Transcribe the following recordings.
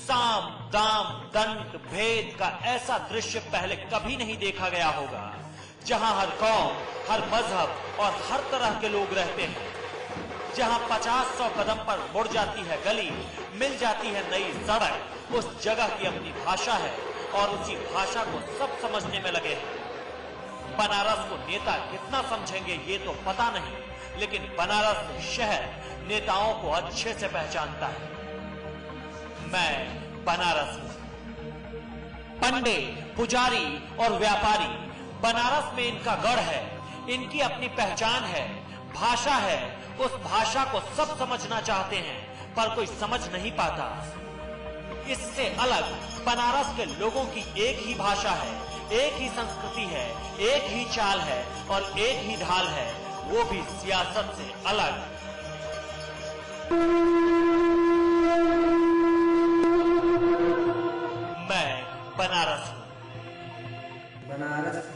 साम दाम दंड भेद का ऐसा दृश्य पहले कभी नहीं देखा गया होगा, जहां हर कौम, हर मजहब और हर तरह के लोग रहते हैं, जहां 50-100 कदम पर मुड़ जाती है गली, मिल जाती है नई सड़क, उस जगह की अपनी भाषा है और उसी भाषा को सब समझने में लगे हैं। बनारस को नेता कितना समझेंगे ये तो पता नहीं, लेकिन बनारस शहर नेताओं को अच्छे से पहचानता है। मैं बनारस हूं। पंडित, पुजारी और व्यापारी बनारस में इनका गढ़ है, इनकी अपनी पहचान है, भाषा है। उस भाषा को सब समझना चाहते हैं पर कोई समझ नहीं पाता। इससे अलग बनारस के लोगों की एक ही भाषा है, एक ही संस्कृति है, एक ही चाल है और एक ही ढाल है, वो भी सियासत से अलग। मैं बनारस हूं।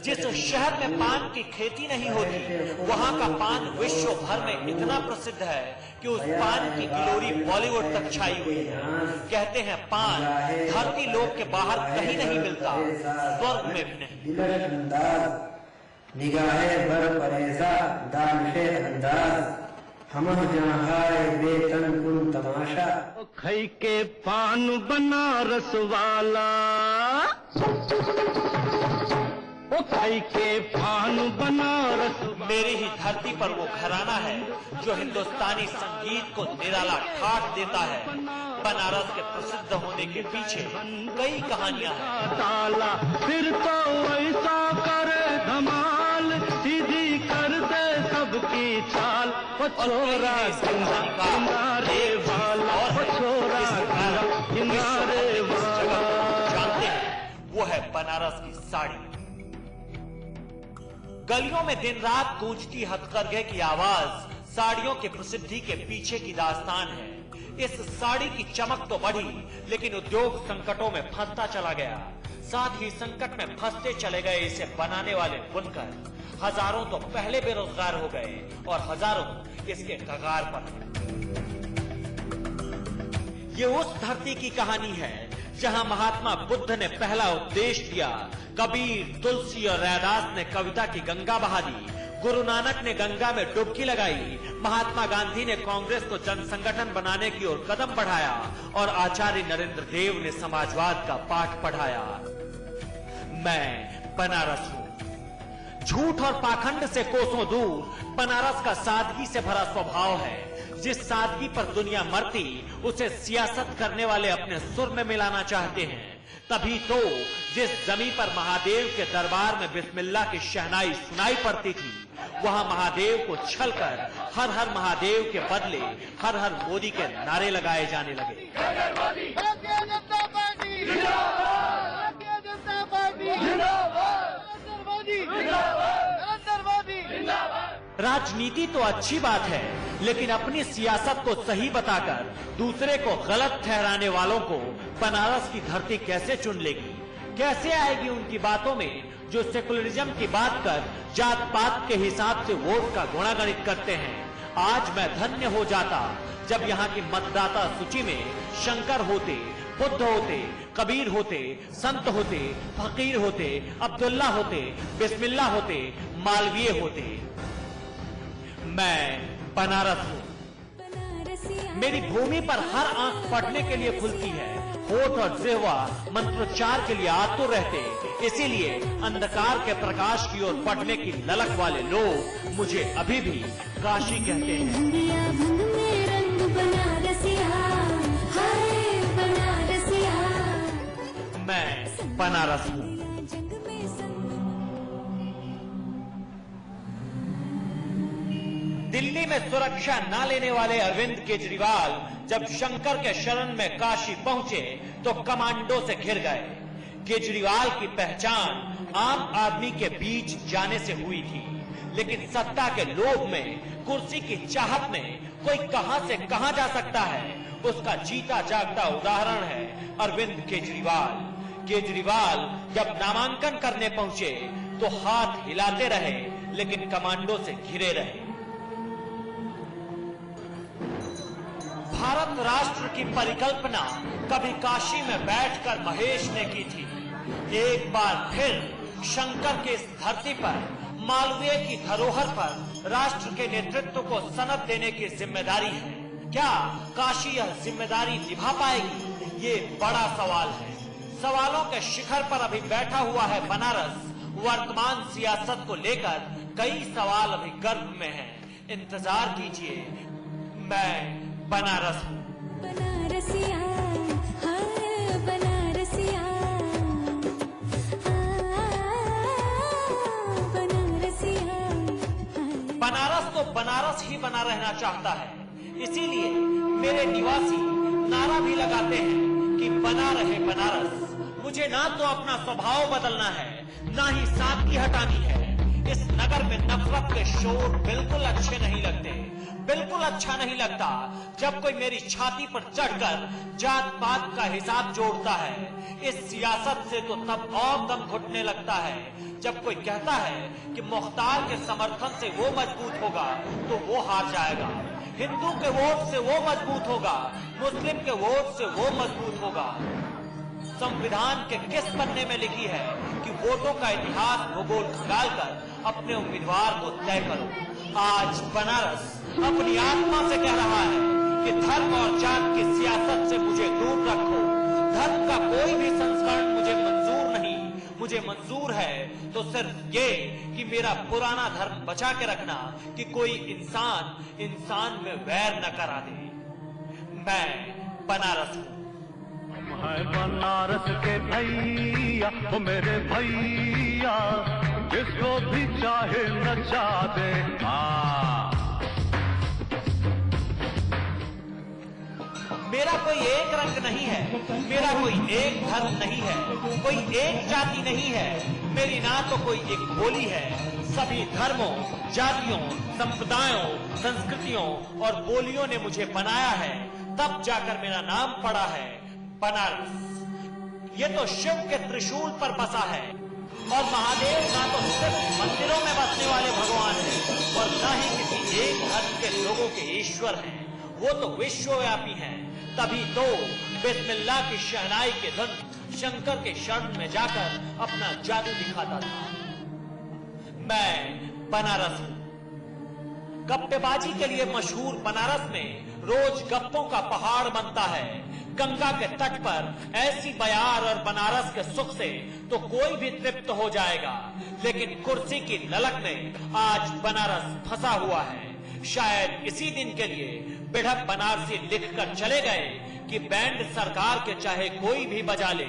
जिस शहर में पान की खेती नहीं होती, वहां का पान विश्व भर में इतना प्रसिद्ध है कि उस पान की गिलोरी बॉलीवुड तक छाई हुई है। कहते हैं पान धरती लोक के बाहर कहीं नहीं मिलता, स्वर्ग में भी नहीं। निगाहे बर परेजा दानिशे अंदाज हमह जहां बेतन कुन तमाशा खई के पान बनारस वाला, ओ खई के पान बनारस। मेरी ही धरती पर वो घराना है जो हिंदुस्तानी संगीत को निराला ठाठ देता है। बनारस के प्रसिद्ध होने के पीछे कई कहानियां हैं। ताला फिर तो ऐसा करे धमाल, सीधी कर दे सबकी चाल। छोरा किनारे वाला, छोरा किनारे वाला। जानते हैं वो है बनारस की साड़ी। गलियों में दिन रात गूंजती हथकरघे की आवाज साड़ियों की प्रसिद्धि के पीछे की दास्तान है। इस साड़ी की चमक तो बढ़ी, लेकिन उद्योग संकटों में फंसता चला गया। साथ ही संकट में फंसते चले गए इसे बनाने वाले बुनकर। हजारों तो पहले बेरोजगार हो गए और हजारों इसके कगार पर हैं। ये उस धरती की कहानी है जहां महात्मा बुद्ध ने पहला उपदेश दिया, कबीर, तुलसी और रैदास ने कविता की गंगा बहा दी, गुरु नानक ने गंगा में डुबकी लगाई, महात्मा गांधी ने कांग्रेस को जन संगठन बनाने की ओर कदम बढ़ाया और आचार्य नरेंद्र देव ने समाजवाद का पाठ पढ़ाया। मैं बनारस हूं। झूठ और पाखंड से कोसों दूर बनारस का सादगी से भरा स्वभाव है। जिस सादगी पर दुनिया मरती, उसे सियासत करने वाले अपने सुर में मिलाना चाहते हैं। तभी तो जिस जमीन पर महादेव के दरबार में बिस्मिल्लाह की शहनाई सुनाई पड़ती थी, वहां महादेव को छलकर हर हर महादेव के बदले हर हर मोदी के नारे लगाए जाने लगे। राजनीति तो अच्छी बात है, लेकिन अपनी सियासत को सही बताकर दूसरे को गलत ठहराने वालों को बनारस की धरती कैसे चुन लेगी? कैसे आएगी उनकी बातों में जो सेकुलरिज्म की बात कर जात पात के हिसाब से वोट का गुणागणित करते हैं? आज मैं धन्य हो जाता जब यहाँ की मतदाता सूची में शंकर होते, बुद्ध होते, कबीर होते, संत होते, फकीर होते, अब्दुल्ला होते, बिस्मिल्लाह होते, मालवीय होते। मैं बनारस हूं। मेरी भूमि पर हर आंख पढ़ने के लिए खुलती है, होठ और जिह्वा मंत्रोच्चार के लिए आतुर रहते। इसीलिए अंधकार के प्रकाश की ओर बढ़ने की ललक वाले लोग मुझे अभी भी काशी कहते हैं। मैं बनारस हूं। दिल्ली में सुरक्षा न लेने वाले अरविंद केजरीवाल जब शंकर के शरण में काशी पहुंचे तो कमांडो से घिर गए। केजरीवाल की पहचान आम आदमी के बीच जाने से हुई थी, लेकिन सत्ता के लोभ में, कुर्सी की चाहत में कोई कहां से कहां जा सकता है, उसका जीता जागता उदाहरण है अरविंद केजरीवाल। केजरीवाल जब नामांकन करने पहुंचे तो हाथ हिलाते रहे, लेकिन कमांडो से घिरे रहे। भारत राष्ट्र की परिकल्पना कभी काशी में बैठकर महेश ने की थी। एक बार फिर शंकर की इस धरती पर, मालवीय की धरोहर पर राष्ट्र के नेतृत्व को सनद देने की जिम्मेदारी है। क्या काशी यह जिम्मेदारी निभा पाएगी? ये बड़ा सवाल है। सवालों के शिखर पर अभी बैठा हुआ है बनारस। वर्तमान सियासत को लेकर कई सवाल अभी गर्भ में हैं। इंतजार कीजिए, मैं बनारस हूँ। बनारसिया, हाँ बनारसिया, बनारसिया। बनारस तो बनारस ही बना रहना चाहता है। इसीलिए मेरे निवासी नारा भी लगाते हैं कि बना रहे बनारस। मुझे ना तो अपना स्वभाव बदलना है, ना ही सादगी हटानी है। इस नगर में नफरत के शोर बिल्कुल अच्छे नहीं लगते। बिल्कुल अच्छा नहीं लगता जब कोई मेरी छाती पर चढ़कर जात पात का हिसाब जोड़ता है। इस सियासत से तो तब और दम घुटने लगता है जब कोई कहता है कि मुख्तार के समर्थन से वो मजबूत होगा तो वो हार जाएगा, हिंदू के वोट से वो मजबूत होगा, मुस्लिम के वोट से वो मजबूत होगा। संविधान के किस पन्ने में लिखी है कि वोटों का इतिहास भूगोल खंगालकर अपने उम्मीदवार को तय करो। आज बनारस अपनी आत्मा से कह रहा है कि धर्म और जात की सियासत से मुझे दूर रखो। धर्म का कोई भी संस्करण मुझे मंजूर नहीं। मुझे मंजूर है तो सिर्फ ये कि मेरा पुराना धर्म बचा के रखना, कि कोई इंसान इंसान में वैर न करा दे। मैं बनारस हूँ। है बनारस के भैया, वो मेरे भैया, जिसको भी चाहे नचा दे। मेरा कोई एक रंग नहीं है, मेरा कोई एक धर्म नहीं है, कोई एक जाति नहीं है। मेरी ना तो कोई एक बोली है। सभी धर्मों, जातियों, संप्रदायों, संस्कृतियों और बोलियों ने मुझे बनाया है, तब जाकर मेरा नाम पड़ा है बनारस। ये तो शिव के त्रिशूल पर बसा है और महादेव ना तो सिर्फ मंदिरों में बसने वाले भगवान हैं और ना ही किसी एक धर्म के लोगों के ईश्वर हैं। वो तो विश्वव्यापी हैं। तभी तो बिस्मिल्लाह की शहनाई के धुन शंकर के शरण में जाकर अपना जादू दिखाता था। मैं बनारस हूं। गप्पेबाजी के लिए मशहूर बनारस में रोज गप्पों का पहाड़ बनता है। गंगा के तट पर ऐसी बयार और बनारस के सुख से तो कोई भी तृप्त हो जाएगा, लेकिन कुर्सी की ललक में आज बनारस फंसा हुआ है। शायद इसी दिन के लिए बिढ़प बनारसी लिख कर चले गए कि बैंड सरकार के चाहे कोई भी बजा ले,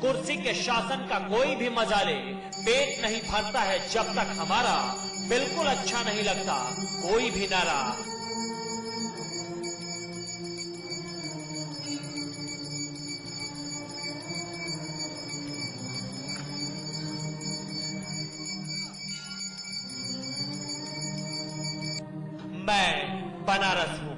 कुर्सी के शासन का कोई भी मजा ले, पेट नहीं भरता है जब तक हमारा बिल्कुल अच्छा नहीं लगता कोई भी नारा। मैं बनारस हूं।